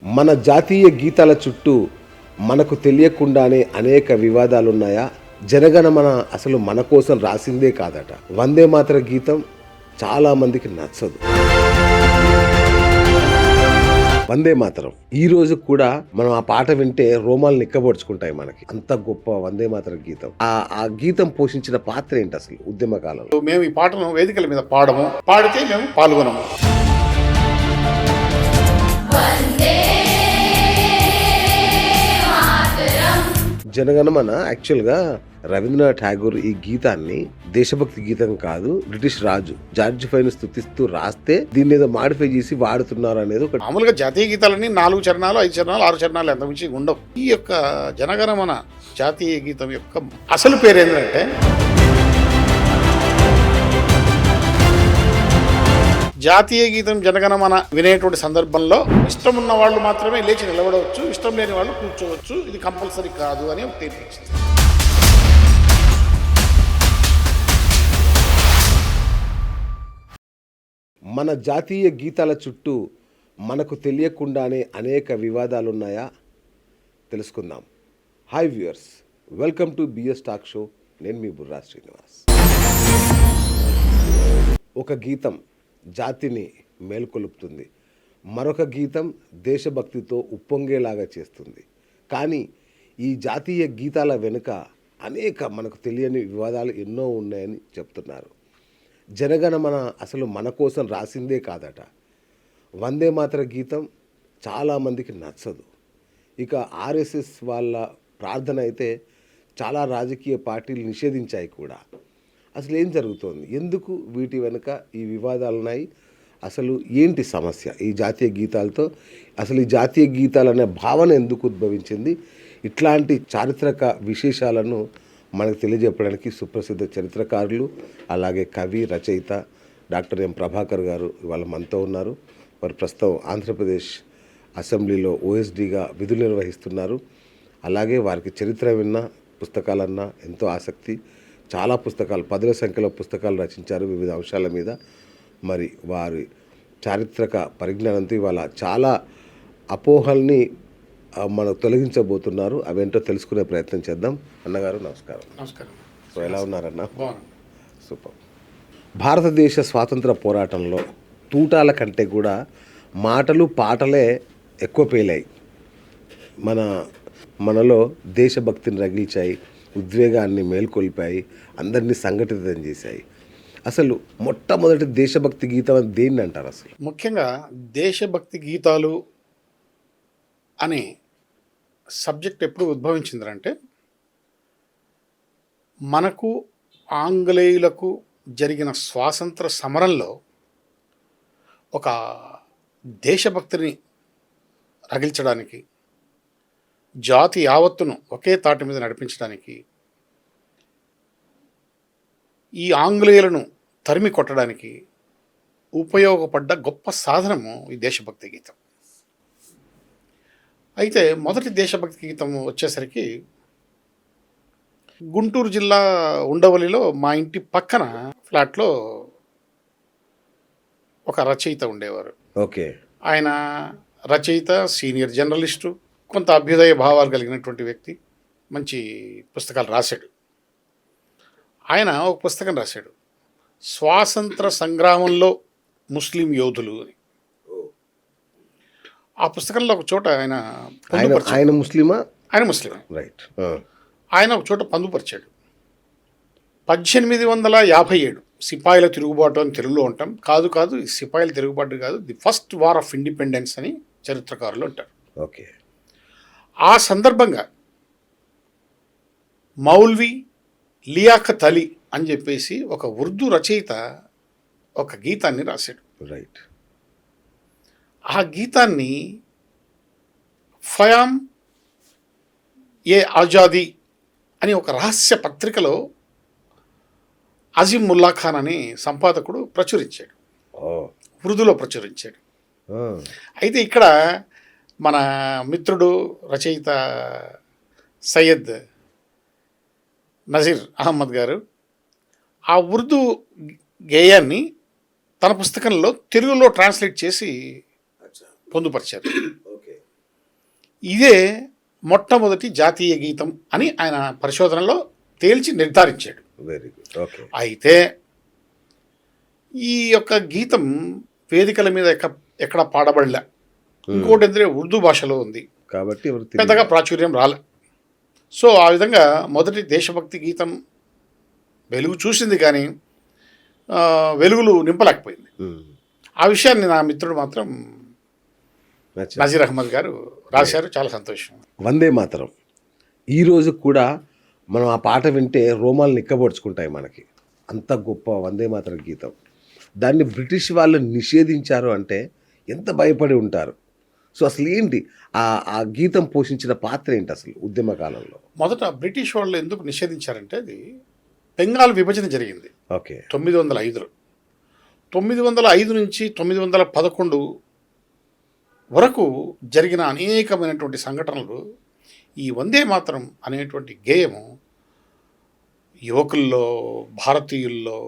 మన జాతీయ గీతాల చుట్టూ మనకు తెలియకుండానే అనేక వివాదాలున్నాయా? జనగణమన అసలు మన కోసం రాసిందే కాదట. వందే మాతర గీతం చాలా మందికి నచ్చదు. వందే మాతరం ఈ రోజు కూడా మనం ఆ పాట వింటే రోమాలు నిక్కబొడుచుకుంటాయి మనకి. అంత గొప్ప వందే మాతరం గీతం. ఆ గీతం పోషించిన పాత్ర ఏంటి అసలు ఉద్యమ కాలంలో? మేము ఈ పాటను వేదికల మీద పాడితే మేము పాల్గొనము. జనగణమన యాక్చువల్గా రవీంద్రనాథ్ ఠాగూర్ ఈ గీతాన్ని దేశభక్తి గీతం కాదు, బ్రిటిష్ రాజు జార్జ్ ఫైన్ స్తుతిస్తూ రాస్తే దీన్ని ఏదో మాడిఫై చేసి వాడుతున్నారు అనేది ఒక. మామూలుగా జాతీయ గీతాలన్నీ 4 చరణాలు 5 చరణాలు 6 చరణాలు ఎంత మించి ఉండవు. ఈ యొక్క జనగణమన జాతీయ గీతం యొక్క అసలు పేరు ఏంటంటే జాతీయ గీతం జనగణమన వినేటువంటి సందర్భంలో ఇష్టం ఉన్న వాళ్ళు మాత్రమే లేచి నిలబడవచ్చు, ఇష్టం లేని వాళ్ళు కూర్చోవచ్చు, ఇది కంపల్సరీ కాదు అని తీర్పు ఇచ్చింది. మన జాతీయ గీతాల చుట్టూ మనకు తెలియకుండానే అనేక వివాదాలున్నాయా? తెలుసుకుందాం. Hi viewers, welcome to BS talk show. నేను మీ బుర్రా శ్రీనివాస్. ఒక గీతం జాతిని మేల్కొలుపుతుంది, మరొక గీతం దేశభక్తితో ఉప్పొంగేలాగా చేస్తుంది. కానీ ఈ జాతీయ గీతాల వెనుక అనేక మనకు తెలియని వివాదాలు ఎన్నో ఉన్నాయని చెప్తున్నారు. జనగణమన అసలు మన కోసం రాసిందే కాదట. వందే మాతర గీతం చాలామందికి నచ్చదు. ఇక ఆర్ఎస్ఎస్ వాళ్ళ ప్రార్థన అయితే చాలా రాజకీయ పార్టీలు నిషేధించాయి కూడా. అసలు ఏం జరుగుతోంది? ఎందుకు వీటి వెనుక ఈ వివాదాలు ఉన్నాయి? అసలు ఏంటి సమస్య ఈ జాతీయ గీతాలతో? అసలు ఈ జాతీయ గీతాలు అనే భావన ఎందుకు ఉద్భవించింది? ఇట్లాంటి చారిత్రక విశేషాలను మనకు తెలియజెప్పడానికి సుప్రసిద్ధ చరిత్రకారులు, అలాగే కవి, రచయిత డాక్టర్ ఎం ప్రభాకర్ గారు ఇవాళ మనతో ఉన్నారు. వారు ప్రస్తుతం ఆంధ్రప్రదేశ్ అసెంబ్లీలో ఓఎస్డీగా విధులు నిర్వహిస్తున్నారు. అలాగే వారికి చరిత్ర విన్న పుస్తకాలన్నా ఎంతో ఆసక్తి. చాలా పుస్తకాలు, 10ల సంఖ్యలో పుస్తకాలు రచించారు వివిధ అంశాల మీద. మరి వారి చారిత్రక పరిజ్ఞానంతో ఇవాళ చాలా అపోహల్ని మనం తొలగించబోతున్నారు. అవేంటో తెలుసుకునే ప్రయత్నం చేద్దాం. అన్నగారు నమస్కారం. నమస్కారం. సో ఎలా ఉన్నారన్న? సూపర్. భారతదేశ స్వాతంత్ర పోరాటంలో తూటాల కంటే కూడా మాటలు, పాటలే ఎక్కువ పేలాయి. మనలో దేశభక్తిని రగిల్చాయి, ఉద్వేగాన్ని మేల్కొల్పాయి, అందరినీ సంఘటితం చేశాయి. అసలు మొట్టమొదటి దేశభక్తి గీతం అని దేన్ని అంటారు? అసలు ముఖ్యంగా దేశభక్తి గీతాలు అనే సబ్జెక్ట్ ఎప్పుడు ఉద్భవించిందంటే మనకు ఆంగ్లేయులకు జరిగిన స్వాతంత్ర సమరంలో ఒక దేశభక్తిని రగిల్చడానికి, జాతి యావత్తును ఒకే తాటి మీద నడిపించడానికి, ఈ ఆంగ్లేయులను తరిమి కొట్టడానికి ఉపయోగపడ్డ గొప్ప సాధనము ఈ దేశభక్తి గీతం. అయితే మొదటి దేశభక్తి గీతం వచ్చేసరికి గుంటూరు జిల్లా ఉండవల్లిలో మా ఇంటి పక్కన ఫ్లాట్లో ఒక రచయిత ఉండేవారు. ఓకే. ఆయన రచయిత, సీనియర్ జర్నలిస్టు, కొంత అభ్యుదయ భావాలు కలిగినటువంటి వ్యక్తి, మంచి పుస్తకాలు రాశాడు. ఆయన ఒక పుస్తకం రాశాడు, స్వాతంత్ర సంగ్రామంలో ముస్లిం యోధులు అని. ఆ పుస్తకంలో ఒక చోట ఆయన ముస్లిమా? ఆయన ముస్లిం. రైట్. ఆయన ఒక చోట పొందుపరిచాడు, 1857 సిపాయిల తిరుగుబాటు అని తెలుగులో ఉంటాం. కాదు, సిపాయిల తిరుగుబాటు కాదు, the first war of independence అని చరిత్రకారులు అంటారు. ఓకే. ఆ సందర్భంగా మౌల్వి లియాఖత్ అలీ అని చెప్పేసి ఒక ఉర్దూ రచయిత ఒక గీతాన్ని రాశాడు. రైట్. ఆ గీతాన్ని ఫయామ్ ఏ ఆజాదీ అని ఒక రహస్య పత్రికలో అజీం ముల్లా ఖాన్ అనే సంపాదకుడు ప్రచురించాడు, ఉర్దూలో ప్రచురించాడు. అయితే ఇక్కడ మన మిత్రుడు రచయిత సయ్యద్ నజీర్ అహ్మద్ గారు ఆ ఉర్దూ గేయాన్ని తన పుస్తకంలో తెలుగులో ట్రాన్స్లేట్ చేసి పొందుపరిచారు. ఇదే మొట్టమొదటి జాతీయ గీతం అని ఆయన పరిశోధనలో తేల్చి నిర్ధారించాడు. Very good. ఓకే. అయితే ఈ యొక్క గీతం వేదికల మీద ఎక్కడ పాడబడలే. ఇంకోటి ఏంటంటే ఉర్దూ భాషలో ఉంది కాబట్టి ఎవరు పెద్దగా ప్రాచుర్యం రాలే. సో ఆ విధంగా మొదటి దేశభక్తి గీతం వెలుగు చూసింది కానీ వెలుగులు నింపలేకపోయింది. ఆ విషయాన్ని నా మిత్రుడు మాత్రం నజీర్ అహ్మద్ గారు రాశారు. చాలా సంతోషం. వందే మాతరం ఈరోజు కూడా మనం ఆ పాట వింటే రోమాలు నిక్కబొడుచుకుంటాయి మనకి. అంత గొప్ప వందే మాతరం గీతం. దాన్ని బ్రిటిష్ వాళ్ళు నిషేధించారు అంటే ఎంత భయపడి ఉంటారు. సో అసలు ఏంటి ఆ గీతం పోషించిన పాత్ర ఏంటి అసలు ఉద్యమ కాలంలో? మొదట బ్రిటిష్ వాళ్ళు ఎందుకు నిషేధించారంటే అది బెంగాల్ విభజన జరిగింది ఓకే 905లో. 905 నుంచి 911 వరకు జరిగిన అనేకమైనటువంటి సంఘటనలు ఈ వందే మాతరం అనేటువంటి గేయము యువకుల్లో భారతీయుల్లో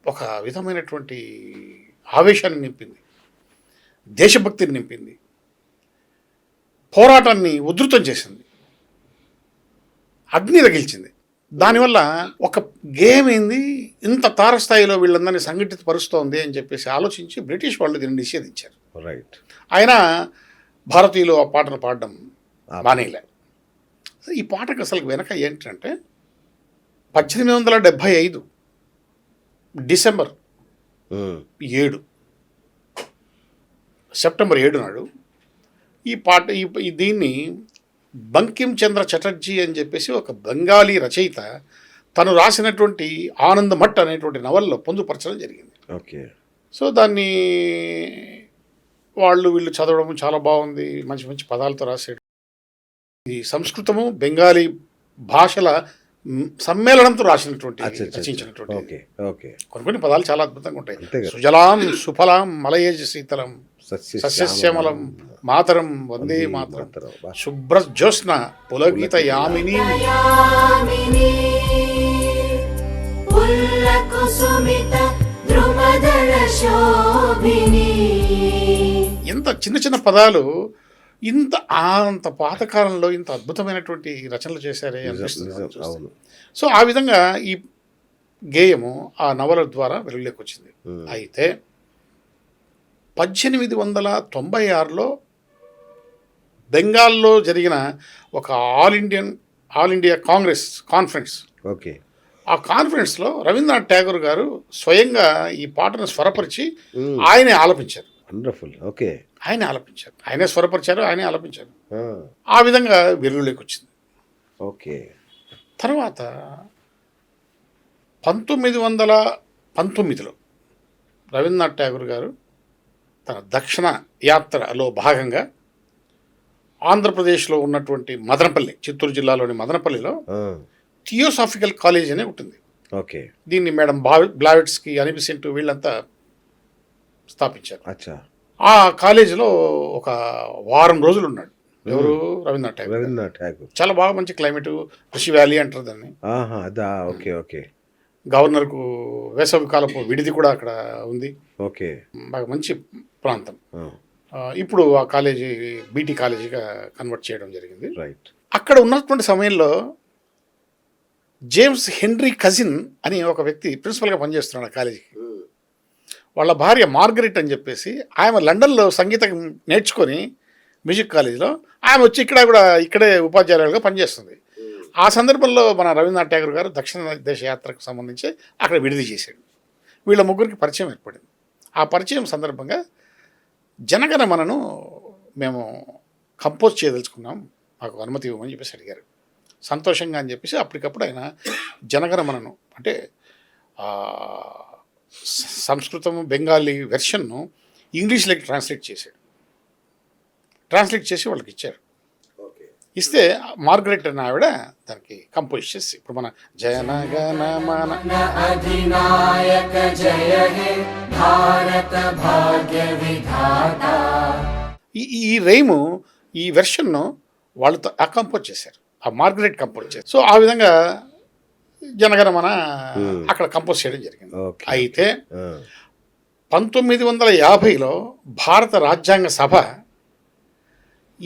ఒక విధమైనటువంటి ఆవేశాన్ని నింపింది, దేశభక్తిని నింపింది, పోరాటాన్ని ఉధృతం చేసింది, అగ్ని రగిల్చింది. దానివల్ల ఒక గేమ్ ఏంది ఇంత తారస్థాయిలో వీళ్ళందరినీ సంఘటితపరుస్తోంది అని చెప్పేసి ఆలోచించి బ్రిటిష్ వాళ్ళు దీన్ని నిషేధించారు. రైట్. ఆయన భారతీయులు ఆ పాటను పాడడం మానేయలే. ఈ పాటకు అసలు వెనక ఏంటంటే 1875 డిసెంబర్ 7 సెప్టెంబర్ 7 నాడు ఈ పాట దీన్ని బంకిం చంద్ర చటర్జీ అని చెప్పేసి ఒక బెంగాలీ రచయిత తను రాసినటువంటి ఆనంద్ మఠ్ అనేటువంటి నవల్లో పొందుపరచడం జరిగింది. ఓకే. సో దాన్ని వీళ్ళు చదవడం చాలా బాగుంది, మంచి మంచి పదాలతో రాసాడు. ఈ సంస్కృతము బెంగాలీ భాషల సమ్మేళనంతో రచించినటువంటి కొన్ని పదాలు చాలా అద్భుతంగా ఉంటాయి. సుజలాం సుఫలాం మలయేజ శీతలం సస్యశ్యామలం మాతరం వందే మాతరం శుభ్ర జ్యోత్స్న పులగీత యామిని. ఎంత చిన్న చిన్న పదాలు అంత పాతకాలంలో ఇంత అద్భుతమైనటువంటి రచనలు చేశారే అనిపిస్తుంది. సో ఆ విధంగా ఈ గేయము ఆ నవల ద్వారా వెలుగులోకి వచ్చింది. అయితే 1896లో బెంగాల్లో జరిగిన ఒక ఆల్ ఇండియా కాన్ఫరెన్స్. ఓకే. ఆ కాన్ఫరెన్స్లో రవీంద్రనాథ్ ఠాగూర్ గారు స్వయంగా ఈ పాటను స్వరపరిచి ఆయనే ఆలపించారు. వండర్ఫుల్. ఓకే. ఆయనే ఆలపించారు, ఆయనే స్వరపరిచారు, ఆయనే ఆలపించారు. ఆ విధంగా వెలుగులోకి వచ్చింది. ఓకే. తర్వాత 1919లో రవీంద్రనాథ్ ఠాగూర్ గారు తన దక్షిణ యాత్రలో భాగంగా ఆంధ్రప్రదేశ్లో ఉన్నటువంటి మదనపల్లి, చిత్తూరు జిల్లాలోని మదనపల్లిలో థియోసాఫికల్ కాలేజ్ అనే ఉంటుంది. ఓకే. దీన్ని మేడం బ్లావెట్స్కి, అనిబిసెంట్ వీళ్ళంతా స్థాపించారు. అచ్చా. ఆ కాలేజీలో ఒక వారం రోజులు ఉన్నాడు. ఎవరు? రవీంద్రనాథ్ ఠాగూర్. చాలా బాగా మంచి క్లైమేట్, ఋషి వ్యాలీ అంటారు దాన్ని. ఓకే. ఓకే. గవర్నర్కు వేసవి కాలపు విడిది కూడా అక్కడ ఉంది. ఓకే. బాగా మంచి ప్రాంతం. ఇప్పుడు ఆ కాలేజీ బీటీ కాలేజీగా కన్వర్ట్ చేయడం జరిగింది. రైట్. అక్కడ ఉన్నటువంటి సమయంలో జేమ్స్ హెన్రీ కజిన్ అని ఒక వ్యక్తి ప్రిన్సిపల్గా పనిచేస్తున్నాడు ఆ కాలేజీకి. వాళ్ళ భార్య మార్గరెట్ అని చెప్పేసి ఆమె లండన్లో సంగీతం నేర్చుకొని మ్యూజిక్ కాలేజీలో ఆమె వచ్చి ఇక్కడే ఉపాధ్యాయులుగా పనిచేస్తుంది. ఆ సందర్భంలో మన రవీంద్రనాథ్ ఠాగూర్ గారు దక్షిణ దేశ యాత్రకు సంబంధించి అక్కడ విడిది చేశాడు. వీళ్ళ ముగ్గురికి పరిచయం ఏర్పడింది. ఆ పరిచయం సందర్భంగా జనగణమనను మేము కంపోజ్ చేయదలుచుకున్నాం, మాకు అనుమతి ఇవ్వమని చెప్పేసి అడిగారు. సంతోషంగా అని చెప్పేసి అప్పటికప్పుడు ఆయన జనగణమనను అంటే సంస్కృతం బెంగాలీ వెర్షన్ను ఇంగ్లీష్లోకి ట్రాన్స్లేట్ చేసి వాళ్ళకి ఇచ్చారు. ఇస్తే మార్గరెట్ అనే ఆవిడ దానికి కంపోజ్ చేసి ఇప్పుడు మన జనగణమన అధినాయక జయ హే భారత భాగ్య విధాత ఈ రైము ఈ వెర్షన్ను వాళ్ళతో కంపోజ్ చేశారు. ఆ మార్గరెట్ కంపోజ్ చేశారు. సో ఆ విధంగా జనగణమన అక్కడ కంపోజ్ చేయడం జరిగింది. అయితే 1950లో భారత రాజ్యాంగ సభ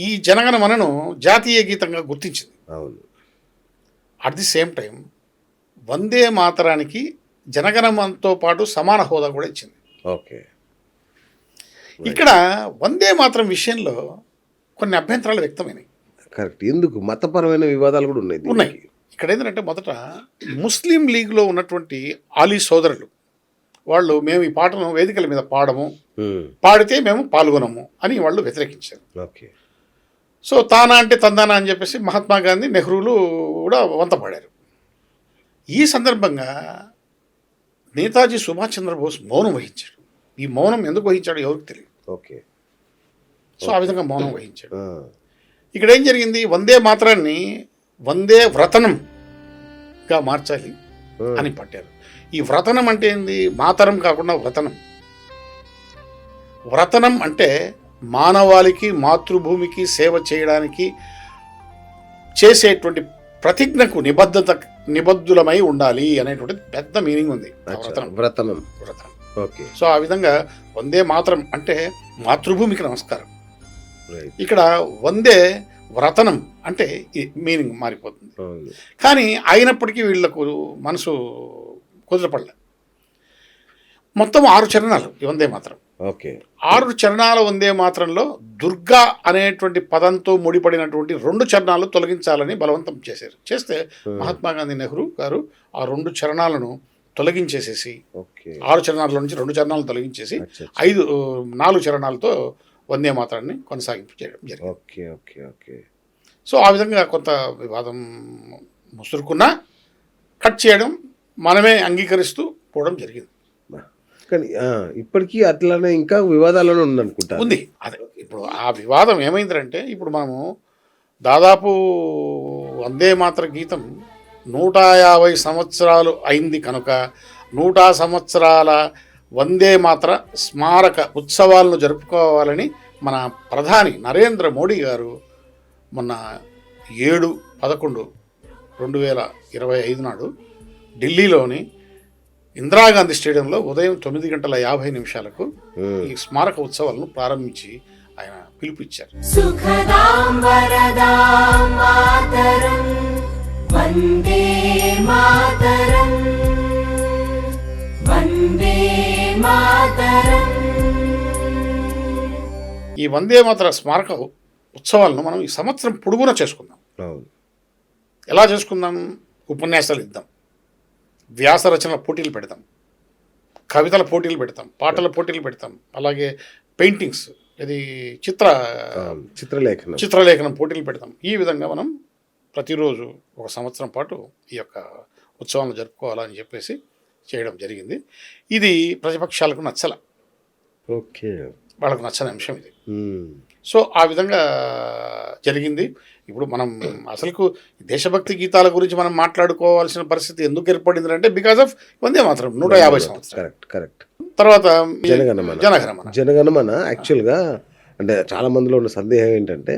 ఈ జనగణమనను జాతీయ గీతంగా గుర్తించింది. అవును. అట్ ది సేమ్ టైం వందే మాతరానికి జనగణమనతో పాటు సమాన హోదా కూడా ఇచ్చింది. ఓకే. ఇక్కడ వందే మాతరం విషయంలో కొన్ని అభ్యంతరాలు వ్యక్తమైనాయి. కరెక్ట్. ఎందుకు మతపరమైన వివాదాలు కూడా ఉన్నాయి ఉన్నాయి. దీనికి. ఇక్కడ ఏంటంటే మొదట ముస్లిం లీగ్లో ఉన్నటువంటి ఆలీ సోదరులు వాళ్ళు మేము ఈ పాటను వేదికల మీద పాడము, పాడితే మేము పాల్గొనము అని వాళ్ళు వ్యతిరేకించారు. ఓకే. సో తానా అంటే తందానా అని చెప్పేసి మహాత్మా గాంధీ, నెహ్రూలు కూడా వంత పాడారు. ఈ సందర్భంగా నేతాజీ సుభాష్ చంద్రబోస్ మౌనం వహించాడు. ఈ మౌనం ఎందుకు వహించాడు ఎవరికి తెలియదు. ఓకే. సో ఆ విధంగా మౌనం వహించాడు. ఇక్కడ ఏం జరిగింది, వందే మాత్రాన్ని వందే వ్రతనంగా మార్చాలి అని పట్టారు. ఈ వ్రతనం అంటే ఏంది, మాతరం కాకుండా వ్రతనం. వ్రతనం అంటే మానవాళికి, మాతృభూమికి సేవ చేయడానికి చేసేటువంటి ప్రతిజ్ఞకు నిబద్ధులమై ఉండాలి అనేటువంటి పెద్ద మీనింగ్ ఉంది వ్రతనం. వ్రతనం. ఓకే. సో ఆ విధంగా వందే మాతరం అంటే మాతృభూమికి నమస్కారం. ఇక్కడ వందే వ్రతనం అంటే మీనింగ్ మారిపోతుంది. కానీ అయినప్పటికీ వీళ్లకు మనసు కుదరపడలే. మొత్తం 6 చరణాలు ఈ వందే మాత్రం. ఓకే. 6 చరణాల వందే మాత్రంలో దుర్గా అనేటువంటి పదంతో ముడిపడినటువంటి 2 చరణాలు తొలగించాలని బలవంతం చేశారు. చేస్తే మహాత్మా గాంధీ, నెహ్రూ గారు ఆ 2 చరణాలను తొలగించేసేసి 6 చరణాల నుంచి 2 చరణాలు తొలగించేసి 4 చరణాలతో వందే మాత్రాన్ని కొనసాగింపు చేయడం జరిగింది. ఓకే. ఓకే. ఓకే. సో ఆ విధంగా కొంత వివాదం ముసురుకున్నా కట్ చేయడం, మనమే అంగీకరిస్తూ పోవడం జరిగింది. కానీ ఇప్పటికీ అట్లానే ఇంకా వివాదాలను ఉందనుకుంటా. ఉంది. అదే ఇప్పుడు ఆ వివాదం ఏమైందంటే, ఇప్పుడు మనము దాదాపు వందే మాతర గీతం 150 సంవత్సరాలు అయింది కనుక 100 సంవత్సరాల వందే మాతర స్మారక ఉత్సవాలను జరుపుకోవాలని మన ప్రధాని నరేంద్ర మోడీ గారు మొన్న 7/11/2025 నాడు ఢిల్లీలోని ఇందిరాగాంధీ స్టేడియంలో ఉదయం 9:50 ఈ స్మారక ఉత్సవాలను ప్రారంభించి ఆయన పిలుపునిచ్చారు. సుఖదాం వరదాం మాతరం వందే మాతరం వందే మాతరం. ఈ వందే మాతర స్మారక ఉత్సవాలను మనం ఈ సంవత్సరం పొడుగునా చేసుకుందాం. ఎలా చేసుకుందాం? ఉపన్యాసాలు ఇద్దాం, వ్యాస రచనల పోటీలు పెడతాం, కవితల పోటీలు పెడతాం, పాటల పోటీలు పెడతాం, అలాగే పెయింటింగ్స్, ఇది చిత్రలేఖనం పోటీలు పెడతాం. ఈ విధంగా మనం ప్రతిరోజు ఒక సంవత్సరం పాటు ఈ యొక్క ఉత్సవాలను జరుపుకోవాలని చెప్పేసి చేయడం జరిగింది. ఇది ప్రతిపక్షాలకు నచ్చల. ఓకే. వాళ్ళకు నచ్చని అంశం ఇది. సో ఆ విధంగా జరిగింది. ఇప్పుడు మనం అసలుకు దేశభక్తి గీతాల గురించి మనం మాట్లాడుకోవాల్సిన పరిస్థితి ఎందుకు ఏర్పడింది అంటే బికాస్ ఆఫ్ వందే మాత్రం 150 సంవత్సరాలు. కరెక్ట్. తర్వాత జనగణమన యాక్చువల్గా అంటే చాలా మందిలో ఉన్న సందేహం ఏంటంటే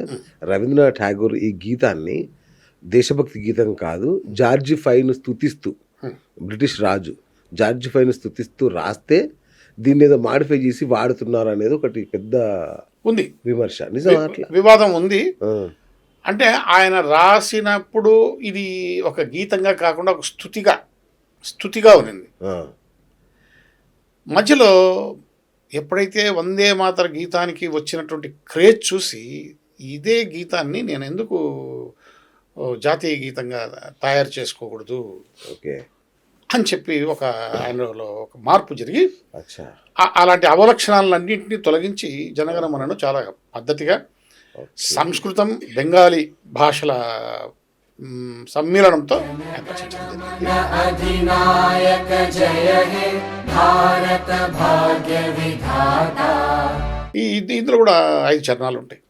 రవీంద్రనాథ్ ఠాగూర్ ఈ గీతాన్ని దేశభక్తి గీతం కాదు, జార్జి ఫైను స్తుతిస్తూ, బ్రిటిష్ రాజు జార్జి ఫైను స్తుతిస్తూ రాస్తే దీన్ని ఏదో మాడిఫై చేసి వాడుతున్నారు అనేది ఒకటి పెద్ద ఉంది విమర్శ. నిజం, అట్లా వివాదం ఉంది. అంటే ఆయన రాసినప్పుడు ఇది ఒక గీతంగా కాకుండా ఒక స్తుతిగా ఉన్నింది. మధ్యలో ఎప్పుడైతే వందే మాతర గీతానికి వచ్చినటువంటి క్రేజ్ చూసి ఇదే గీతాన్ని నేను ఎందుకు జాతీయ గీతంగా తయారు చేసుకోకూడదు అని చెప్పి ఆయనలో ఒక మార్పు జరిగి అలాంటి అవలక్షణాలన్నింటినీ తొలగించి జనగణమనను చాలా పద్ధతిగా సంస్కృతం, బెంగాలీ భాషల సమ్మేళనంతో ఇందులో కూడా 5 చరణాలు ఉంటాయి.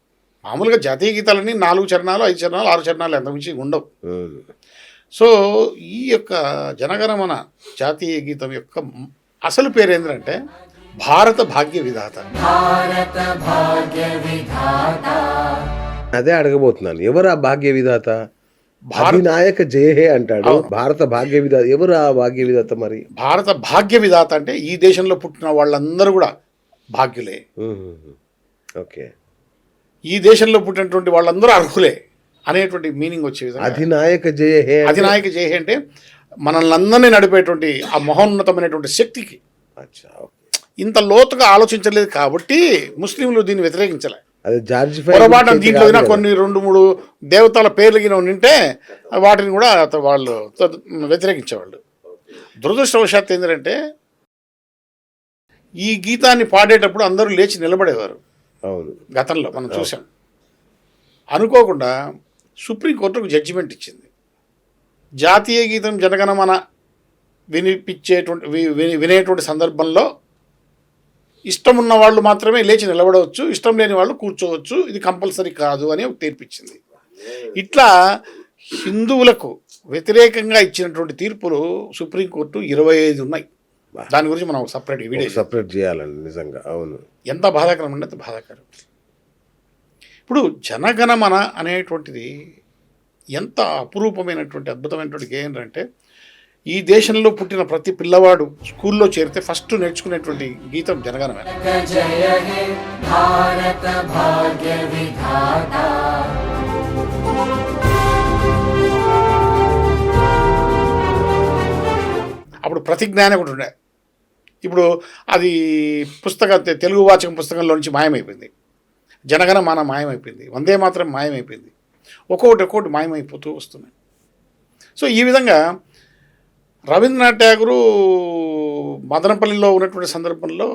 మామూలుగా జాతీయ గీతాలన్నీ 4 చరణాలు, 5 చరణాలు, 6 చరణాలు ఎంతమించి ఉండవు. సో ఈ యొక్క జనగణమన జాతీయ గీతం యొక్క అసలు పేరు ఏంటంటే భారత భాగ్య విధాత. అదే అడగబోతున్నాను, ఎవరు ఆ భాగ్య విధాత? అధినాయక జయహే అంటాడు, భారత భాగ్య విధాత ఎవరు ఆ భాగ్య విధాత? మరి భారత భాగ్య విధాత అంటే ఈ దేశంలో పుట్టిన వాళ్ళందరూ కూడా భాగ్యులే. ఓకే. ఈ దేశంలో పుట్టినటువంటి వాళ్ళందరూ అర్హులే అనేటువంటి మీనింగ్ వచ్చే విధంగా అధినాయక జయ హే అంటే- అధినాయక జయ హే అంటే మనల్ని అందరినీ నడిపేటువంటి ఆ మహోన్నతమైనటువంటి శక్తికి అచ్చా, ఓకే. ఇంత లోతుగా ఆలోచించలేదు కాబట్టి ముస్లింలు దీన్ని వ్యతిరేకించలే. అది జార్జ్ పొరపాటున చేతి దీంట్లో కాదు అయినా కదా. కొన్ని 2-3 దేవతల పేర్లు గిన ఉంటే వాటిని కూడా వాళ్ళు వ్యతిరేకించేవాళ్ళు. దురదృష్టవశాత్తు ఏంటంటే ఈ గీతాన్ని పాడేటప్పుడు అందరూ లేచి నిలబడేవారు. అవును. గతంలో మనం చూసాం. అనుకోకుండా సుప్రీంకోర్టు ఒక జడ్జిమెంట్ ఇచ్చింది. జాతీయ గీతం జనగణమన వినేటువంటి సందర్భంలో ఇష్టం ఉన్న వాళ్ళు మాత్రమే లేచి నిలబడవచ్చు, ఇష్టం లేని వాళ్ళు కూర్చోవచ్చు, ఇది కంపల్సరీ కాదు అని తీర్పిచ్చింది. ఇట్లా హిందువులకు వ్యతిరేకంగా ఇచ్చినటువంటి తీర్పులు సుప్రీంకోర్టు 25 ఉన్నాయి. దాని గురించి మనం సపరేట్ వీడియో సపరేట్ చేయాలండి నిజంగా. అవును. ఎంత బాధాకరం అంటే అంత బాధాకరం. ఇప్పుడు జనగణమన అనేటువంటిది ఎంత అపురూపమైనటువంటి అద్భుతమైనటువంటి గేయం అంటే ఈ దేశంలో పుట్టిన ప్రతి పిల్లవాడు స్కూల్లో చేరితే ఫస్ట్ నేర్చుకునేటువంటి గీతం జనగణమన. जय हे भारत भाग्य विधाता అప్పుడు ప్రతిజ్ఞ అని ఒకటి ఉండే. ఇప్పుడు అది తెలుగు వాచకం పుస్తకంలో నుంచి మాయమైపోయింది. జనగణమన మాయమైపోయింది. వందే మాత్రం మాయమైపోయింది. ఒక్కొక్కటి మాయమైపోతూ వస్తున్నాయి. సో ఈ విధంగా రవీంద్రనాథ్ ఠాగూరు మదనపల్లిలో ఉన్నటువంటి సందర్భంలో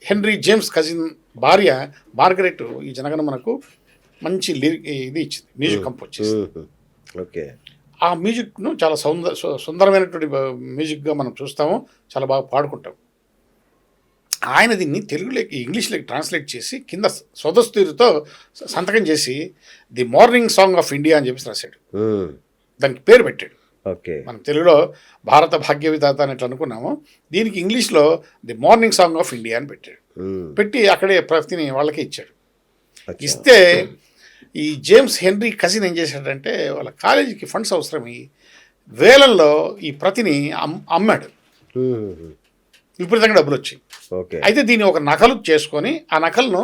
హెన్రీ జేమ్స్ కజిన్ భార్య మార్గరెట్ ఈ జనగణమనకు మంచి ఇది ఇచ్చింది, మ్యూజిక్ కంపోజ్ చేసింది. ఓకే. ఆ మ్యూజిక్ను చాలా సుందరమైనటువంటి మ్యూజిక్గా మనం చూస్తాము, చాలా బాగా పాడుకుంటాం. ఆయన దీన్ని తెలుగులోకి ఇంగ్లీష్లోకి ట్రాన్స్లేట్ చేసి కింద స్వదస్తూరితో సంతకం చేసి the morning song of India అని చెప్పేసి రాశాడు. దానికి పేరు పెట్టాడు. ఓకే. మనం తెలుగులో భారత భాగ్య విధాత అని ఎట్లా అనుకున్నామో దీనికి ఇంగ్లీష్లో the morning song of India అని పెట్టాడు. పెట్టి అక్కడే ప్రతిని వాళ్ళకే ఇచ్చాడు. ఇస్తే ఈ జేమ్స్ హెన్రీ కజిన్ ఏం చేశాడంటే వాళ్ళ కాలేజీకి ఫండ్స్ అవసరమై వేలల్లో ఈ ప్రతిని అమ్మాడు. విపరీతంగా డబ్బులు వచ్చాయి. ఓకే. అయితే దీన్ని ఒక నకలు చేసుకొని ఆ నకలను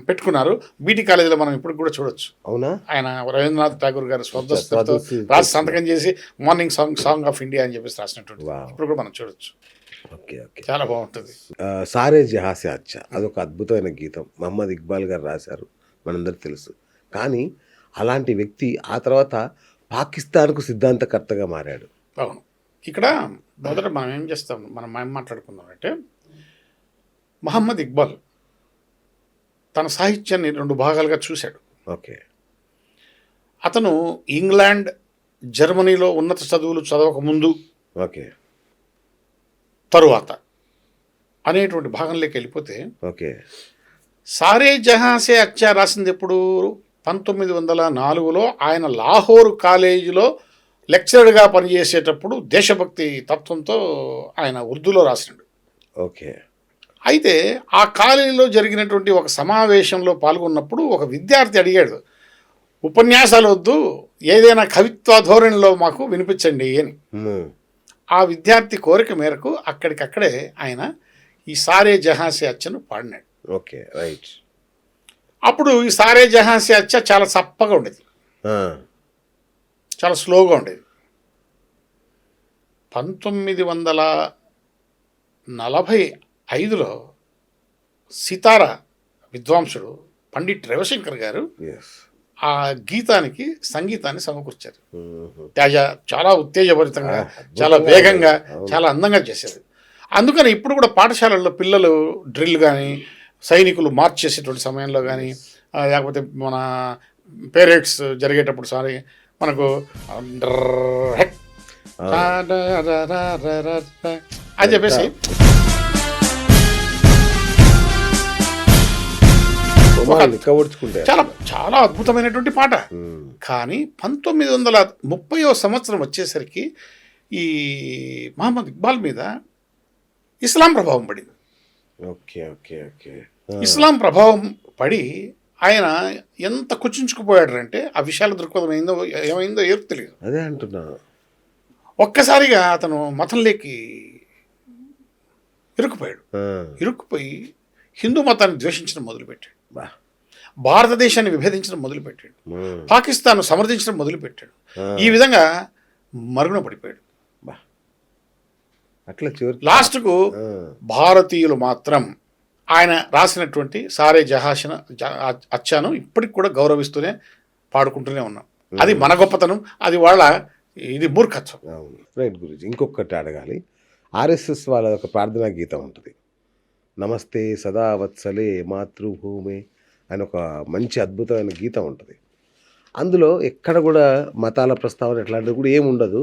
పెట్టుకున్నారు. బీటీ కాలేజీలో మనం ఇప్పుడు కూడా చూడొచ్చు. అవునా? ఆయన రవీంద్రనాథ్ ఠాగూర్ గారు స్వదస్తతో రాసి సంతకం చేసి మార్నింగ్ సాంగ్ ఆఫ్ ఇండియా అని చెప్పేసి రాసినటువంటి ఇప్పుడు కూడా మనం చూడొచ్చు. ఓకే. ఓకే. చాలా బాగుంటుంది. సారే జహాసే అచ్చా అదొక అద్భుతమైన గీతం. మహమ్మద్ ఇక్బాల్ గారు రాశారు, మనందరికి తెలుసు. కానీ అలాంటి వ్యక్తి ఆ తర్వాత పాకిస్తాన్కు సిద్ధాంతకర్తగా మారాడు. అవును. ఇక్కడ మొదట మనం ఏం మాట్లాడుకుందామంటే మహమ్మద్ ఇక్బాల్ తన సాహిత్యాన్ని 2 భాగాలుగా చూశాడు. ఓకే. అతను ఇంగ్లాండ్, జర్మనీలో ఉన్నత చదువులు చదవక ముందు, ఓకే, తరువాత అనేటువంటి భాగంలోకి వెళ్ళిపోతే ఓకే. సారే జహాసే అచ్చా రాసింది ఎప్పుడు 1904లో ఆయన లాహోర్ కాలేజీలో లెక్చరర్గా పనిచేసేటప్పుడు దేశభక్తి తత్వంతో ఆయన ఉర్దూలో రాసినాడు. ఓకే. అయితే ఆ కాలేజీలో జరిగినటువంటి ఒక సమావేశంలో పాల్గొన్నప్పుడు ఒక విద్యార్థి అడిగాడు, ఉపన్యాసాలు వద్దు, ఏదైనా కవిత్వ ధోరణిలో మాకు వినిపించండి అని. ఆ విద్యార్థి కోరిక మేరకు అక్కడికక్కడే ఆయన ఈ సారే జహాసే అచ్చను పాడినాడు. ఓకే. రైట్. అప్పుడు ఈ సారే జహాసే అచ్చ చాలా చప్పగా ఉండేది, చాలా స్లోగా ఉండేది. 1945లో సితారా విద్వాంసుడు పండిట్ రవిశంకర్ గారు ఆ గీతానికి సంగీతాన్ని సమకూర్చారు. చాలా ఉత్తేజభరితంగా, చాలా వేగంగా, చాలా అందంగా చేశారు. అందుకని ఇప్పుడు కూడా పాఠశాలల్లో పిల్లలు డ్రిల్ కానీ, సైనికులు మార్చ్ చేసేటువంటి సమయంలో కానీ, లేకపోతే మన పేరేడ్స్ జరిగేటప్పుడు మనకు అని చెప్పేసి చాలా చాలా అద్భుతమైనటువంటి పాట. కానీ 1930వ సంవత్సరం వచ్చేసరికి ఈ మహమ్మద్ ఇక్బాల్ మీద ఇస్లాం ప్రభావం పడింది. ఓకే. ఓకే. ఓకే. ఇస్లాం ప్రభావం పడి ఆయన ఎంత కుచించుకుపోయాడు అంటే ఆ విషయాల దృక్పథం ఏమైందో ఏం తెలియదు. అదే అంటున్నా. ఒక్కసారిగా అతను మతంలోకి ఇరుక్కుపోయాడు. ఇరుక్కుపోయి హిందూ మతాన్ని ద్వేషించడం మొదలుపెట్టాడు. భారతదేశాన్ని విభేదించడం మొదలుపెట్టాడు, పాకిస్తాన్ సమర్థించడం మొదలుపెట్టాడు. ఈ విధంగా మరుగున పడిపోయాడు. అట్లా చివరి లాస్ట్కు భారతీయులు మాత్రం ఆయన రాసినటువంటి సారే జహాషన్ అచ్చాను ఇప్పటికి కూడా గౌరవిస్తూనే పాడుకుంటూనే ఉన్నాం. అది మన గొప్పతనం, అది వాళ్ళ ఇది మూర్ఖత్వం. అవును, రైట్ గురించి. ఇంకొకటి అడగాలి. ఆర్ఎస్ఎస్ వాళ్ళ ఒక ప్రార్థనా గీతం ఉంటుంది, నమస్తే సదా వత్సలే మాతృభూమి అని ఒక మంచి అద్భుతమైన గీతం ఉంటుంది. అందులో ఎక్కడ కూడా మతాల ప్రస్తావన ఎట్లాంటిది కూడా ఏమి ఉండదు.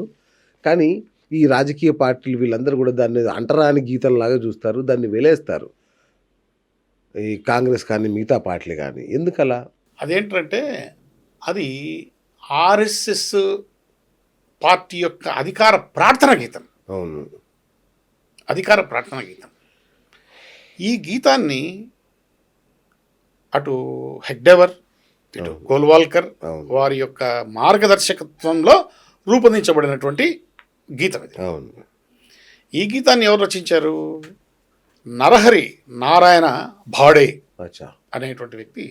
కానీ ఈ రాజకీయ పార్టీలు వీళ్ళందరూ కూడా దాన్ని అంటరాని గీతంలాగా చూస్తారు, దాన్ని వెలేస్తారు. ఈ కాంగ్రెస్ కానీ మిగతా పార్టీలు కానీ. ఎందుకలా? అదేంటంటే అది ఆర్ఎస్ఎస్ పార్టీ యొక్క అధికార ప్రార్థన గీతం. అవును, అధికార ప్రార్థన గీతం. ఈ గీతాన్ని అటు హెగ్డెవర్, ఇటు గోల్వాల్కర్ వారి యొక్క మార్గదర్శకత్వంలో రూపొందించబడినటువంటి గీతం ఇది. అవును. ఈ గీతాన్ని ఎవరు రచించారు? నరహరి నారాయణ భాడే అచ్చా అనేటువంటి వ్యక్తి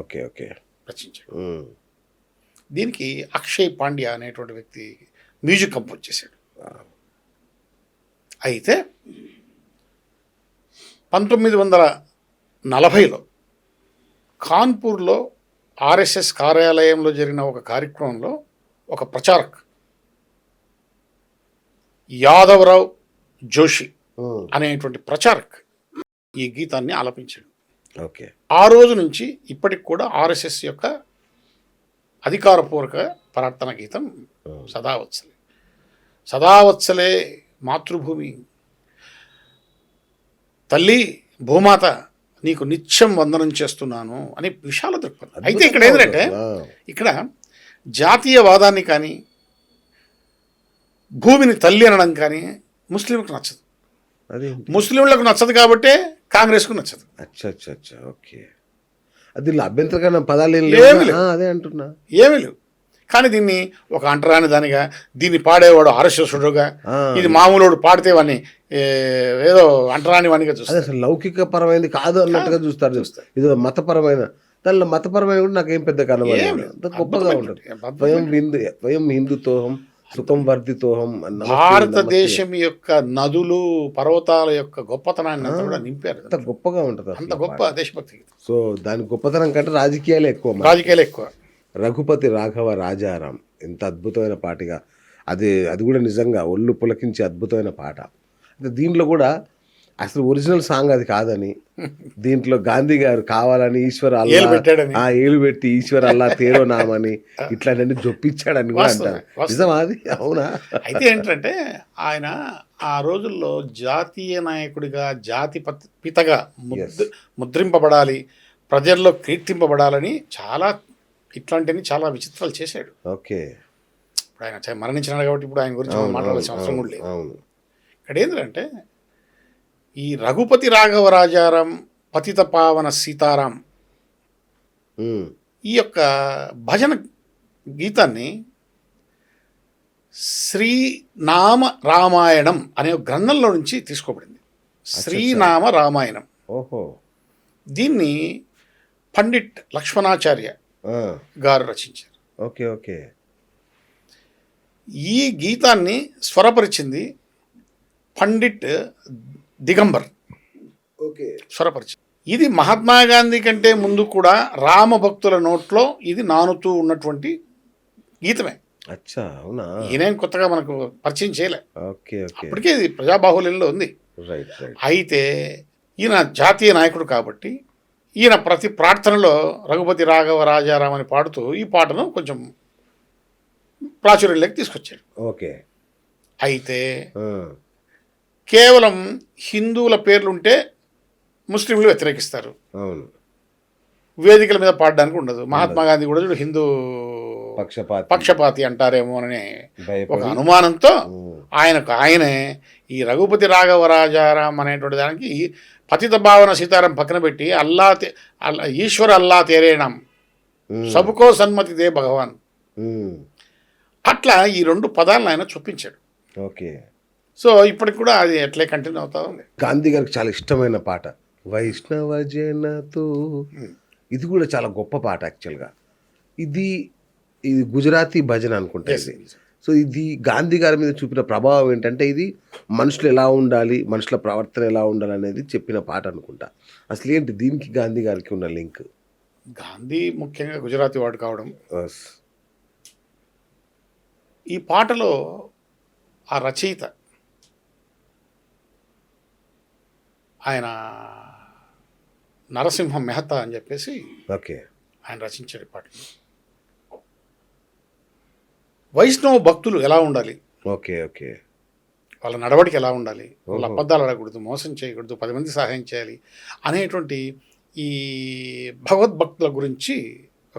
ఓకే ఓకే రచించాడు. దీనికి అక్షయ్ పాండ్యా అనేటువంటి వ్యక్తి మ్యూజిక్ కంపోజ్ చేశాడు. అయితే 1940లో కాన్పూర్లో ఆర్ఎస్ఎస్ కార్యాలయంలో జరిగిన ఒక కార్యక్రమంలో ఒక ప్రచారక్ యాదవరావు జోషి అనేటువంటి ప్రచారక్ ఈ గీతాన్ని ఆలపించాడు. ఓకే. ఆ రోజు నుంచి ఇప్పటికి కూడా ఆర్ఎస్ఎస్ యొక్క అధికారపూర్వక ప్రార్థన గీతం సదావత్సలే. సదావత్సలే మాతృభూమి, తల్లి భూమాత నీకు నిత్యం వందనం చేస్తున్నాను అని విశాల దృక్పథం. అయితే ఇక్కడ ఏంటంటే ఇక్కడ జాతీయవాదాన్ని కానీ భూమిని తల్లి అనడం కానీ ముస్లింలకు నచ్చదు. ముస్లింలకు నచ్చదు కాబట్టే కాంగ్రెస్కు నచ్చదు. అచ్చా అచ్చా అచ్చా ఓకే. అది అభ్యంతరకరమైన పదాలు ఏమి లేవు. అదే అంటున్నా, ఏమీ లేవు. కానీ దీన్ని ఒక అంటరాని దానిగా, దీన్ని పాడేవాడు ఆర్ఎస్ఎస్గా, ఇది మామూలు పాడితే వాడిని ఏదో అంటరాని వాడిగా చూస్తారు. అసలు లౌకిక పరమైనది కాదు అన్నట్టుగా చూస్తారు. ఇది మతపరమైన దానిలో మతపరమైన కూడా నాకేం పెద్ద కనబడదు. గొప్పగా ఉంటుంది. స్వయం హిందుతోహం సుఖం వర్ధితోహం. భారతదేశం యొక్క నదులు పర్వతాల యొక్క గొప్పతనాన్ని అంతా కూడా నింపారు. అంత గొప్పగా ఉంటుంది, అంత గొప్ప దేశభక్తి. సో దాని గొప్పతనం కంటే రాజకీయాలే ఎక్కువ. రఘుపతి రాఘవ రాజారాం ఎంత అద్భుతమైన పాటగా, అది కూడా నిజంగా ఒళ్ళు పులకించే అద్భుతమైన పాట. అయితే దీంట్లో కూడా అసలు ఒరిజినల్ సాంగ్ అది కాదని, దీంట్లో గాంధీ గారు కావాలని ఈశ్వర్ అల్లా ఏలు పెట్టి ఈశ్వర్ అల్లా తేరో నామని ఇట్లాంటి జొప్పించాడని కూడా అంటారు. నిజమా అది? అవునా? అయితే ఏంటంటే ఆయన ఆ రోజుల్లో జాతీయ నాయకుడిగా, జాతి పితగా ముద్రింపబడాలి, ప్రజల్లో కీర్తింపబడాలని ఇట్లాంటివి చాలా విచిత్రాలు చేశాడు. ఓకే. ఇప్పుడు ఆయన మరణించినాడు కాబట్టి ఇప్పుడు ఆయన గురించి మాట్లాడాల్సిన అవసరం కూడా లేదు. ఇక్కడ ఏంటంటే ఈ రఘుపతి రాఘవ రాజారాం, పతిత పావన సీతారాం ఈ యొక్క భజన గీతాన్ని శ్రీనామ రామాయణం అనే గ్రంథంలో నుంచి తీసుకోబడింది. శ్రీనామ రామాయణం. ఓహో. దీన్ని పండిట్ లక్ష్మణాచార్య గారు రచించారు. Okay okay. ఈ గీతాన్ని స్వరపరిచింది పండిట్ దిగంబర్. ఓకే. స్వరపరిచింది. ఇది మహాత్మా గాంధీ కంటే ముందు కూడా రామభక్తుల నోట్లో ఇది నానుతూ ఉన్నటువంటి గీతమే. అచ్చా, అవునా? ఈయనేం కొత్తగా మనకు పరిచయం చేయలే. Okay okay. అప్పటికే ఇది ప్రజాబాహుల్యంలో ఉంది. Right right. అయితే ఈయన జాతీయ నాయకుడు కాబట్టి ఈయన ప్రతి ప్రార్థనలో రఘుపతి రాఘవ రాజారాం అని పాడుతూ ఈ పాటను కొంచెం ప్రాచుర్యంలోకి తీసుకొచ్చాడు. ఓకే. అయితే కేవలం హిందువుల పేర్లుంటే ముస్లింలు వ్యతిరేకిస్తారు. అవును. వేదికల మీద పాడడానికి ఉండదు. మహాత్మా గాంధీ కూడా చూడు హిందూ పక్షపాతి అంటారేమో అనే ఒక అనుమానంతో ఆయనే ఈ రఘుపతి రాఘవ రాజారాం అనేటువంటి దానికి పతిత భావన సీతారాం పక్కన పెట్టి ఈశ్వర అల్లా తేరేణం సబుకో సన్మతి దే భగవాన్, అట్లా ఈ రెండు పదాలను ఆయన చూపించాడు. ఓకే. సో ఇప్పటికి కూడా అది ఎట్లే కంటిన్యూ అవుతా ఉంది. గాంధీ గారికి చాలా ఇష్టమైన పాట వైష్ణవ జనతో ఇది కూడా చాలా గొప్ప పాట యాక్చువల్గా. ఇది ఇది గుజరాతీ భజన అనుకుంటా Yes. ఇది. సో ఇది గాంధీ గారి మీద చూపిన ప్రభావం ఏంటంటే ఇది మనుషులు ఎలా ఉండాలి, మనుషుల ప్రవర్తన ఎలా ఉండాలి అనేది చెప్పిన పాట అనుకుంటా. అసలు ఏంటి దీనికి గాంధీ గారికి ఉన్న లింక్? గాంధీ ముఖ్యంగా గుజరాతీ వాడు కావడం, ఈ పాటలో ఆ రచయిత ఆయన నరసింహ మెహతా అని చెప్పేసి ఓకే ఆయన రచించాడు ఈ పాటలు. వైష్ణవ భక్తులు ఎలా ఉండాలి, ఓకే ఓకే వాళ్ళ నడవడికి ఎలా ఉండాలి, వాళ్ళ ఓహో. అబద్ధాలు అడగకూడదు, మోసం చేయకూడదు, 10 మంది సహాయం చేయాలి అనేటువంటి ఈ భగవద్భక్తుల గురించి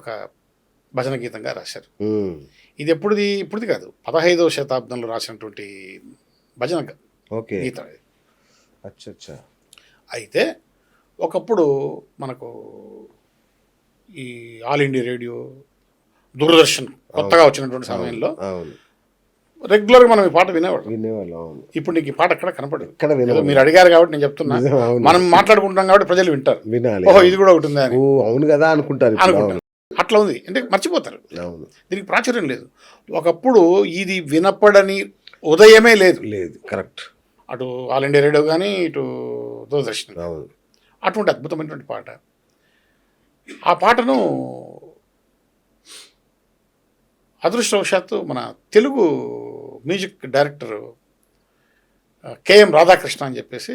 ఒక భజన గీతంగా రాశారు. ఉమ్, ఇది ఇప్పుడుది కాదు, 15వ శతాబ్దంలో రాసినటువంటి భజన ఓకే గీతం ఇది. అచ్చా అచ్చా అయితే ఒకప్పుడు మనకు ఈ ఆల్ ఇండియా రేడియో, దూరదర్శన్ కొత్తగా వచ్చినటువంటి సమయంలో అవును రెగ్యులర్గా మనం ఈ పాట వినేవాళ్ళం. వినేవాళ్ళు. అవును ఇప్పుడు నీకు ఈ పాట ఎక్కడ కనపడదు. ఎక్కడ ఏదో వినవాలి మీరు అడిగారు కాబట్టి నేను చెప్తున్నా. నిజం, అవును. మనం మాట్లాడుకుంటున్నాం కాబట్టి ప్రజలు వింటారు. వినాలి. ఓహో ఇది కూడా ఒకటి ఉందా అని ఓ అవును కదా అనుకుంటారు ఇప్పుడు. అనుకుంటారు. అట్లా ఉంది అంటే మర్చిపోతారు. అవును దీనికి ప్రాచుర్యం లేదు. ఒకప్పుడు ఇది వినపడని ఉదయమే లేదు. లేదు కరెక్ట్. అటు ఆల్ ఇండియా రేడియో కానీ ఇటు దూరదర్శన్. అవును అటువంటి అద్భుతమైనటువంటి పాట. ఆ పాటను అదృష్టవశాత్తు మన Telugu music director KM Radhakrishna అని చెప్పేసి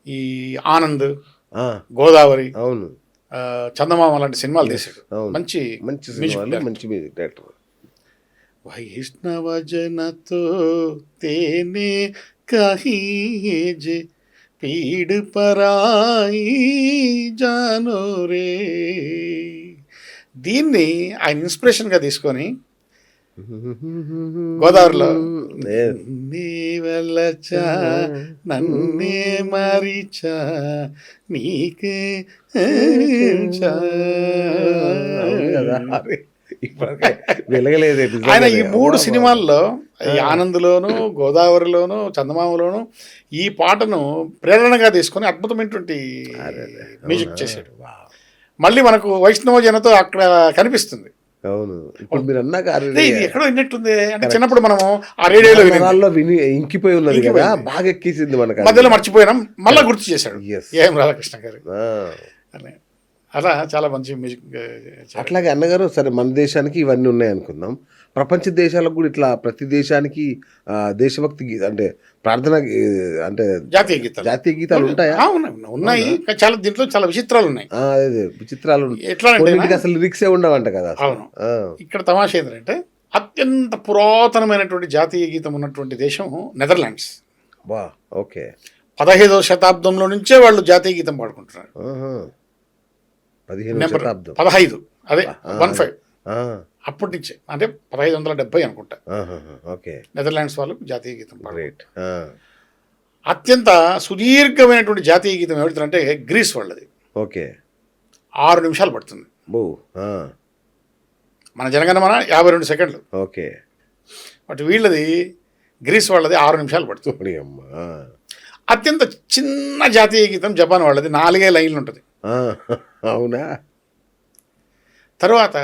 ఈ ఆనంద్, ఆ, గోదావరి, అవును చందమామ లాంటి సినిమాలు తీశాడు. అవును. మంచి మంచి మ్యూజిక్ సినిమాలు, డైరెక్టర్. మంచి మ్యూజిక్ డైరెక్టర్. వైష్ణవ జనతో తేనే కహీజే పీడ్ పరాయి జానో రే. దీన్ని ఆయన ఇన్స్పిరేషన్గా తీసుకొని గోదావరిలో Yes. నీ వెళ్ళచా నన్నే మరిచా నీకే చా. అవును కదా. అరే, ఇప్పటికే వెలగలేదు episode ఆయన ఈ అది. 3 అబ్బా, సినిమాల్లో ఈ ఆనంద్లోను, గోదావరిలోను, చందమామలోను ఈ పాటను ప్రేరణగా తీసుకొని అద్భుతమైనటువంటి అరే, మ్యూజిక్ అవునా? చేశాడు. వావ్. మళ్ళీ మనకు వైష్ణవ జనతో అక్కడ కనిపిస్తుంది. అవును ఇప్పుడు మీరు అన్నాక అరే, అంటే ఇది ఎక్కడో విన్నట్టుంది అంటే చిన్నప్పుడు మనము ఆ రేడియోలో విని నరాల్లో విని ఇంకిపోయి ఉన్నది కదా, ఇంకిపోయింది. బాగా ఎక్కేసింది మనకు అది. మధ్యలో మర్చిపోయినాం, మళ్ళీ గుర్తు చేశాడు Yes. ఏఎం రాధాకృష్ణ గారు. ఆ. అలా అలా చాలా మంచి మ్యూజిక్ అట్లాగే అన్నగారు సరే మన దేశానికి ఇవన్నీ ఉన్నాయి అనుకుందాం. ప్రపంచ దేశాలకు కూడా ఇట్లా ప్రతి దేశానికి దేశభక్తి అంటే ప్రార్థన అంటే జాతీయ గీతాలు జాతీయ గీతాలు ఉంటాయా? ఉన్నాయి. కానీ చాలా దీంట్లో చాలా విచిత్రాలు ఉన్నాయి. అదే విచిత్రాలు ఎట్లా అంటే కొన్నింటికి అసలు లిరిక్సే ఉండవంట కదా అసలు. అవును. ఆ, ఇక్కడ తమాషా ఏంటంటే అత్యంత పురాతనమైనటువంటి జాతీయ గీతం ఉన్నటువంటి దేశం నెదర్లాండ్స్. వా ఓకే 15వ శతాబ్దంలో నుంచే వాళ్ళు జాతీయ గీతం పాడుకుంటున్నారు. ఆహా. 15వ నెంబర్ శతాబ్దం 15 అదే ఆ, 15 ఆ, అప్పటి నుంచే అంటే 1570 అనుకుంటా ఆహాహా, ఓకే నెదర్లాండ్స్ వాళ్ళు జాతీయ గీతం పాడు. గ్రేట్. అత్యంత సుదీర్ఘమైనటువంటి జాతీయ గీతం ఏమిటంటే గ్రీస్ వాళ్ళది. ఓకే 6 నిమిషాలు పడుతుంది. బో మన జనగణమన 52 సెకండ్లు. ఓకే బట్ వీళ్ళది గ్రీస్ వాళ్ళది 6 నిమిషాలు పడుతుంది. చూడి అమ్మా. అత్యంత చిన్న జాతీయ గీతం జపాన్ వాళ్ళది 4 లైన్లు ఉంటుంది. ఆ, అవునా? తర్వాత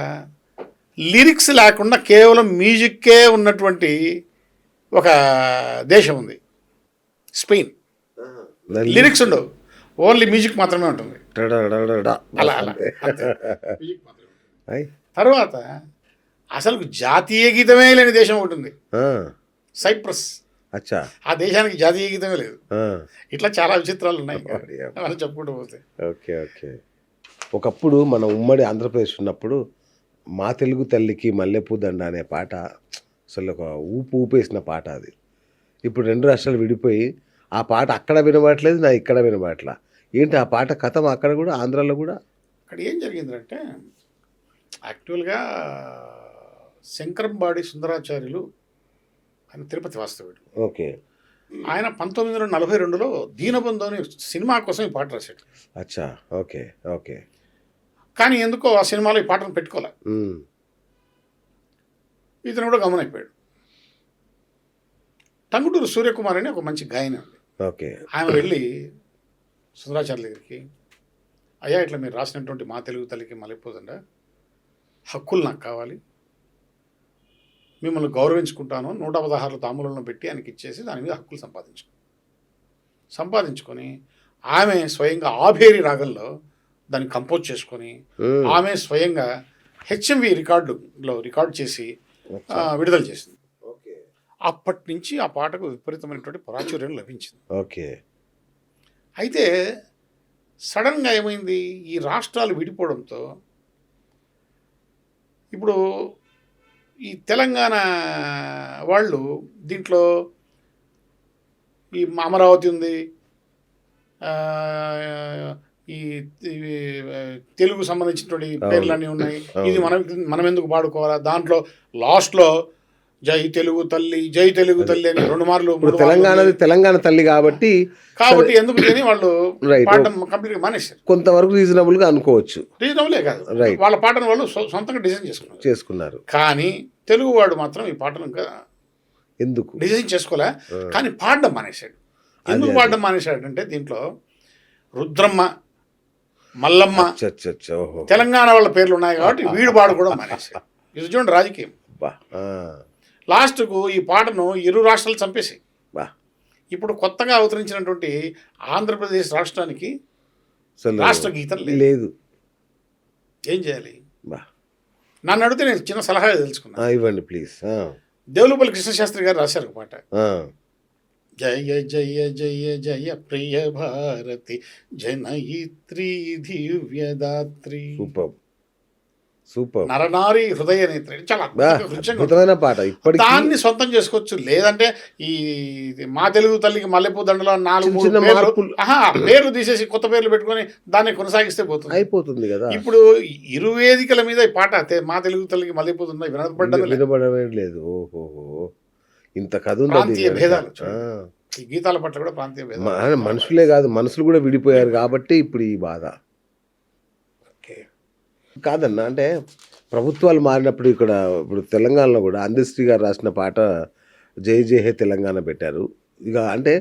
లిరిక్స్ లేకుండా కేవలం మ్యూజిక్కే ఉన్నటువంటి ఒక దేశం ఉంది, స్పెయిన్. లిరిక్స్ ఉండవు, ఓన్లీ మ్యూజిక్ మాత్రమే ఉంటుంది. టడడడడా. అలా అలా అంతే. అంతే. మ్యూజిక్ మాత్రమే. అయ్. తర్వాత అసలు జాతీయ గీతమే లేని దేశం ఒకటి ఉంది, ఆ, సైప్రస్. అచ్చా. ఆ దేశానికి జాతీయ గీతమే లేదు. ఆ, ఇట్లా చాలా విచిత్రాలు ఉన్నాయి, అబ్బా. మనం చెప్పుకుంటూ పోతే. Okay okay. ఒకప్పుడు మన ఉమ్మడి ఆంధ్రప్రదేశ్ ఉన్నప్పుడు మా తెలుగు తల్లికి మల్లెపూ దండ అనే పాట అసలు ఒక ఊపేసిన పాట అది. ఇప్పుడు 2 రాష్ట్రాలు విడిపోయి ఆ పాట అక్కడ వినబడట్లేదు, నా ఇక్కడ వినబడట్లా. ఏంటి ఆ పాట కథం అక్కడ కూడా ఆంధ్రాలో కూడా? అక్కడ ఏం జరిగిందంటే యాక్చువల్గా శంకరంబాడి సుందరాచార్యులు ఆయన తిరుపతి వాస్తవుడు. ఓకే. ఆయన 1942లో దీనబంధు అనే సినిమా కోసం ఈ పాట రాశాడు. అచ్చా. Okay okay. కానీ ఎందుకో ఆ సినిమాలో ఈ పాటను పెట్టుకోలే. ఉమ్, ఇతను కూడా గమనైపోయాడు. టంగుటూరు సూర్యకుమార్ అని ఒక మంచి గాయని ఉంది. ఓకే. ఆమె వెళ్ళి సుందరాచార్య దగ్గరికి అయ్యా ఇట్లా మీరు రాసినటువంటి మా తెలుగు తల్లికి మల్లెపూదండ హక్కులు నాకు కావాలి, మిమ్మల్ని గౌరవించుకుంటాను, 116 తాంబూలంలో పెట్టి ఆయనకి ఇచ్చేసి దాని మీద హక్కులు సంపాదించుకొని ఆమె స్వయంగా ఆభేరి రాగంలో దాన్ని కంపోజ్ చేసుకొని ఆమె స్వయంగా హెచ్ఎంవి రికార్డ్ చేసి విడుదల చేసింది. అప్పటి నుంచి ఆ పాటకు విపరీతమైనటువంటి ప్రాచుర్యం లభించింది. ఓకే. అయితే సడన్గా ఏమైంది, ఈ రాష్ట్రాలు విడిపోవడంతో ఇప్పుడు ఈ తెలంగాణ వాళ్ళు దీంట్లో ఈ అమరావతి ఉంది, ఈ తెలుగు సంబంధించినటువంటి పేర్లన్నీ ఉన్నాయి, ఇది మనం ఎందుకు పాడుకోవాలా, దాంట్లో లాస్ట్లో జై తెలుగు తల్లి అని 2 మార్లు తెలంగాణ తల్లి కాబట్టి ఎందుకు అని వాళ్ళు పాడడం కంప్లీట్గా మానేశారు. కొంతవరకు రీజనబుల్ గా అనుకోవచ్చు. రీజనబులే కాదు, వాళ్ళ పాటను వాళ్ళు సొంతంగా డిజైన్ చేసుకున్నారు. కానీ తెలుగు వాడు మాత్రం ఈ పాటను ఇంకా ఎందుకు డిజైన్ చేసుకోలే, కానీ పాడడం మానేశాడు. ఎందుకు పాడడం మానేశాడు అంటే దీంట్లో రుద్రమ్మ, మల్లమ్మ, తెలంగాణ వాళ్ళ పేర్లు ఉన్నాయి కాబట్టి వీడు పాడు కూడా మానేశాడు. ఇది చూడండి రాజకీయం. లాస్ట్కు ఈ పాటను 2 రాష్ట్రాలు చంపేసాయి. ఇప్పుడు కొత్తగా అవతరించినటువంటి ఆంధ్రప్రదేశ్ రాష్ట్రానికి రాష్ట్ర గీతం లేదు. ఏం చేయాలి? నన్ను అడిగితే నేను చిన్న సలహా తెలుసుకున్నా. ఇవ్వండి ప్లీజ్. దేవులపల్లి కృష్ణశాస్త్రి గారు రాశారు పాట, జయ జయ జయ జయ ప్రియ భారతి జనయిత్రి దివ్యదాత్రి. సూపర్. నరనారి హృదయ నేత్రి. చాలా అద్భుతమైన పాట. దాన్ని సొంతం చేసుకోవచ్చు. లేదంటే ఈ మా తెలుగు తల్లికి మల్లెపూ దండలో 4 పేర్లు తీసేసి కొత్త పేర్లు పెట్టుకొని దాన్ని కొనసాగిస్తే అయిపోతుంది కదా. ఇప్పుడు 2 వేదికల మీద ఈ పాట మా తెలుగు తల్లికి మల్లెపూ దండ వినబడమే లేదు. ఓహోహో, ఇంత కథ ఉంది. ప్రాంతీయ భేదాలు, ఈ గీతాల పట్ల కూడా ప్రాంతీయ భేదాలు. మనుషులే కాదు, మనసులు కూడా విడిపోయారు కాబట్టి ఇప్పుడు ఈ బాధ. కాదన్న, అంటే ప్రభుత్వాలు మారినప్పుడు ఇప్పుడు తెలంగాణలో కూడా అందశ్రీ గారు రాసిన పాట జై జై హే తెలంగాణ పెట్టారు. ఇక అంటే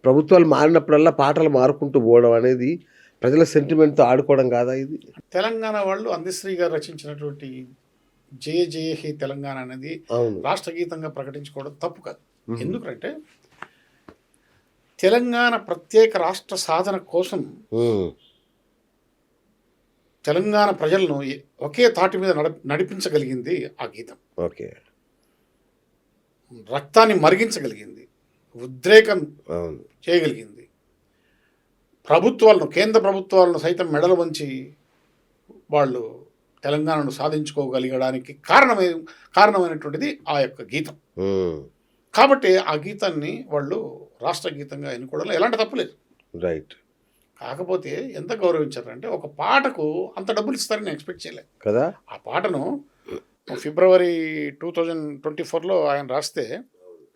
ప్రభుత్వాలు మారినప్పుడల్లా పాటలు మారుకుంటూ పోవడం అనేది ప్రజల సెంటిమెంట్తో ఆడుకోవడం కాదా ఇది? తెలంగాణ వాళ్ళు అందశ్రీ గారు రచించినటువంటి జయ జయ హే తెలంగాణ అనేది రాష్ట్ర గీతంగా ప్రకటించుకోవడం తప్పు కాదు. ఎందుకంటే తెలంగాణ ప్రత్యేక రాష్ట్ర సాధన కోసం తెలంగాణ ప్రజలను ఒకే తాటి మీద నడిపించగలిగింది ఆ గీతం. ఓకే. రక్తాన్ని మరిగించగలిగింది, ఉద్రేకం చేయగలిగింది, కేంద్ర ప్రభుత్వాలను సైతం మెడలు వంచి వాళ్ళు తెలంగాణను సాధించుకోగలిగడానికి కారణమైనటువంటిది ఆ యొక్క గీతం. కాబట్టి ఆ గీతాన్ని వాళ్ళు రాష్ట్ర గీతంగా ఎన్నుకోవడంలో ఎలాంటి తప్పులేదు. రైట్. కాకపోతే ఎంత గౌరవించారంటే ఒక పాటకు అంత డబ్బులు ఇస్తారని ఎక్స్పెక్ట్ చేయలేదు కదా. ఆ పాటను ఫిబ్రవరి 2024లో ఆయన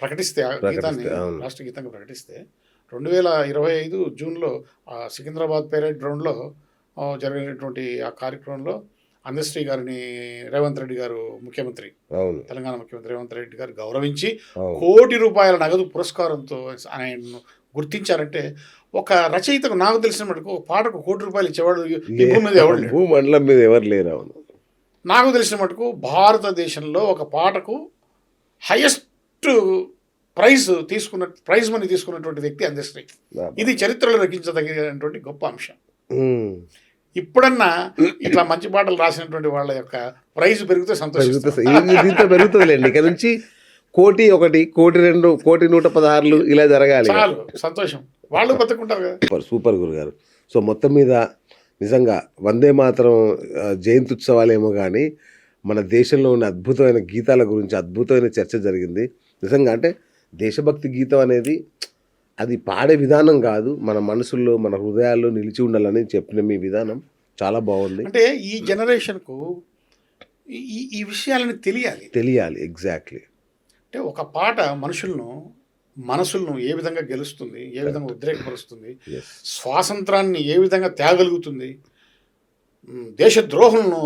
ప్రకటిస్తే ఆ గీతాన్ని రాష్ట్ర గీతంగా ప్రకటిస్తే 2025 జూన్లో సికింద్రాబాద్ పెరేడ్ గ్రౌండ్లో జరిగినటువంటి ఆ కార్యక్రమంలో అందశ్రీ గారిని రేవంత్ రెడ్డి గారు తెలంగాణ ముఖ్యమంత్రి రేవంత్ రెడ్డి గారు గౌరవించి ₹1 కోటి నగదు పురస్కారంతో ఆయనను గుర్తించారంటే ఒక రచయితకు నాకు తెలిసిన మటుకు ఒక పాటకు ₹1 కోటి ఇచ్చేవాడు ఈ భూమండలం మీద ఎవరు లేరు. నాకు తెలిసిన మటుకు భారతదేశంలో ఒక పాటకు హైయెస్ట్ ప్రైజ్ మనీ తీసుకున్నటువంటి వ్యక్తి అందశ్రీ. ఇది చరిత్రలో రచించదగినటువంటి గొప్ప అంశం. ఇప్పుడన్నా ఇట్లా మంచి పాటలు రాసినటువంటి వాళ్ళ యొక్క ప్రైజ్ పెరిగితే సంతోషం పెరుగుతుందిలేండి. ఇక నుంచి 1 కోటి, 1, 2, 116 ఇలా జరగాలి. చాలు, సంతోషం. వాళ్ళు బతుకుంటారు కదా. సూపర్ గురుగారు. సో మొత్తం మీద నిజంగా వందే మాతరం జయంతి ఉత్సవాలేమో కానీ మన దేశంలో ఉన్న అద్భుతమైన గీతాల గురించి అద్భుతమైన చర్చ జరిగింది. నిజంగా అంటే దేశభక్తి గీతం అనేది అది పాడే విధానం కాదు, మన మనసుల్లో మన హృదయాల్లో నిలిచి ఉండాలని చెప్పిన మీ విధానం చాలా బాగుంది. అంటే ఈ జనరేషన్కు ఈ విషయాలని తెలియాలి. ఎగ్జాక్ట్లీ. అంటే ఒక పాట మనసులను ఏ విధంగా గెలుస్తుంది, ఏ విధంగా ఉద్రేకపరుస్తుంది, స్వాతంత్రాన్ని ఏ విధంగా తేగలుగుతుంది, దేశద్రోహులను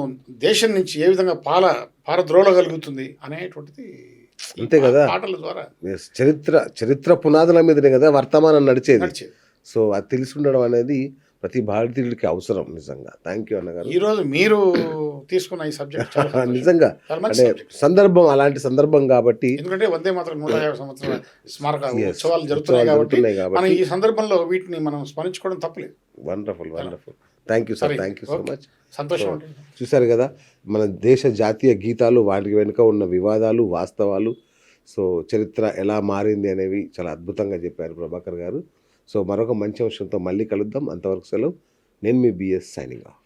దేశం నుంచి ఏ విధంగా పారద్రోలగలుగుతుంది అనేటువంటిది అంతే కదా పాటల ద్వారా. చరిత్ర పునాదుల మీదనే కదా వర్తమానం నడిచేది. సో అది తెలిసి ఉండడం అనేది ప్రతి భారతీయుడికి అవసరం నిజంగా. థ్యాంక్ యూ అన్నగారు. ఈరోజు మీరు తీసుకున్న ఈ సబ్జెక్ట్ నిజంగా చాలా మంచి అంటే subject. సందర్భం అలాంటి సందర్భం కాబట్టి ఎందుకంటే వందే మాత్రం 150 సంవత్సరాల స్మారక Yes. ఉత్సవాలు జరుగుతున్నాయి కాబట్టి జరుగుతున్నాయి మనం కాబట్టి ఈ సందర్భంలో వీటిని మనం స్మరించుకోవడం తప్పలేదు. వండర్ఫుల్ థ్యాంక్ యూ సార్, సరే, thank you so okay. Much. సంతోషం ఉంటుంది. చూశారు కదా మన దేశ జాతీయ గీతాలు, వాటి వెనుక ఉన్న వివాదాలు, వాస్తవాలు, సో చరిత్ర ఎలా మారింది అనేవి చాలా అద్భుతంగా చెప్పారు ప్రభాకర్ గారు. సో మరొక మంచి అంశంతో మళ్ళీ కలుద్దాం. అంతవరకు సెలవు. నేను మీ బిఎస్ సైనింగ్ ఆఫ్.